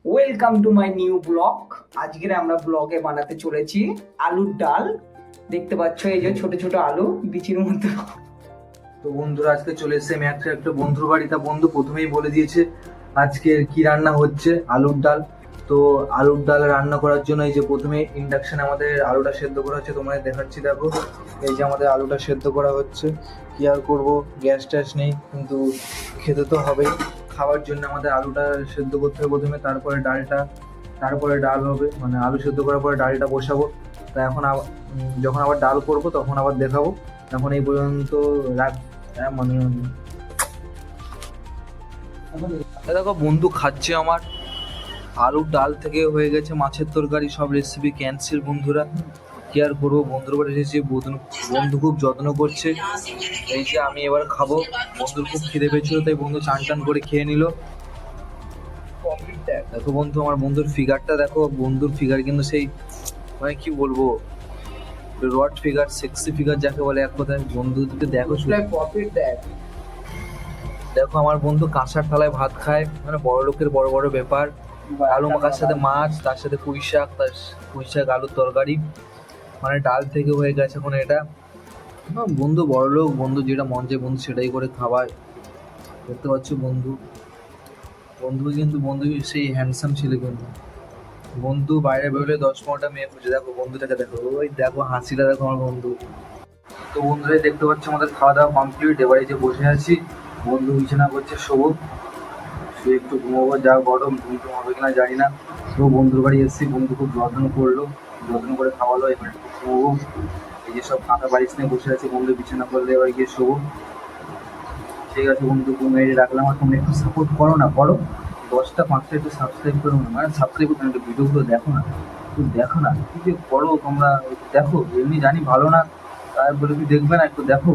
Welcome to my new blog. আজকের আমরা ব্লগে বানাতে চলেছি আলুর ডাল। দেখতে পাচ্ছ এই যে ছোট ছোট আলু বিচির মধ্যে। তো বন্ধুরা আজকে চলে এসেছে আমি একটা বন্ধুর বাড়ি। তা বন্ধু প্রথমেই বলে দিয়েছে আজকে কি রান্না হচ্ছে, আলুর ডাল। তো আলুর ডাল রান্না করার জন্য এই যে প্রথমে ইন্ডাকশনে আমাদের আলুটা সেদ্ধ করা হচ্ছে, তোমাদের দেখাচ্ছি। দেখো এই যে আমাদের আলুটা সেদ্ধ করা হচ্ছে। কি আর করবো, গ্যাস ট্যাস নেই, কিন্তু খেতে তো হবেই। খাওয়ার জন্য আমাদের আলুটা সেদ্ধ করতে হবে প্রথমে, তারপরে ডাল হবে, মানে আলু সেদ্ধ করার পরে ডালটা বসাবো। তা এখন যখন আবার ডাল করবো তখন আবার দেখাবো। এখন এই পর্যন্ত রাখ। মানে দেখো বন্ধু খাচ্ছে আমার আলুর ডাল থেকে হয়ে গেছে মাছের তরকারি, সব রেসিপি ক্যান্সেল বন্ধুরা। কি আর করবো, বন্ধুর বাড়ি এসেছি, বন্ধু খুব যত্ন করছে। এই যে আমি এবার খাবো, বন্ধুর খুব খিদে পেয়েছিল তাই বন্ধু চান টান করে খেয়ে নিল। দেখো বন্ধু আমার বন্ধুর ফিগারটা দেখো, বন্ধুর ফিগার কিন্তু সেই মানে কি বলবো, রড ফিগার, সেক্সি ফিগার যাকে বলে এক কথায়। বন্ধুকে দেখো দেখো আমার বন্ধু কাঁসার থালায় ভাত খায়, মানে বড় লোকের বড় বড় ব্যাপার। আলু মাখার সাথে মাছ, তার সাথে পুঁই শাক, পুঁই শাক আলুর তরকারি, মানে ডাল থেকে হয়ে গেছে এখন এটা। বন্ধু বড় লোক, বন্ধু যেটা মন চায় বন্ধু সেটাই করে খাওয়ায়। দেখতে পাচ্ছ বন্ধু, বন্ধু সেই হ্যান্ডসাম ছেলে কিন্তু। বন্ধু বাইরে বেরোলে 10-15টা মেয়ে খুঁজে। দেখো বন্ধুটাকে দেখো, ওই দেখো হাসিটা দেখো আমার বন্ধু। তো বন্ধুরাই দেখতে পাচ্ছ আমাদের খাওয়া দাওয়া কমপ্লিট, এবার এই যে বসে আছি, বন্ধু বিছানা করছে, শোবো, শুয়ে একটু ঘুমাবো। যা গরম, ঘুম টুম হবে কিনা জানি না। তো বন্ধুর বাড়ি এসেছি, বন্ধু খুব যত্ন করলো, যত্ন করে খাওয়ালো, এবার একটু ঘুমাবো। এই যে সব ফাঁকা বাড়ির নিয়ে বসে আছি, বন্ধু বিছানা করলে এবার গিয়ে শোবো। ঠিক আছে বন্ধু, তুমি রাখলাম। আর তুমি একটু সাপোর্ট করো না, করো 10টা 5টা একটু সাবস্ক্রাইব করো না, মানে সাবস্ক্রাইব করতে একটু ভিডিওগুলো দেখো না, একটু দেখো না, কি যে করো তোমরা, একটু দেখো। এমনি জানি ভালো না, তাই বলে কি দেখবে না, একটু দেখো।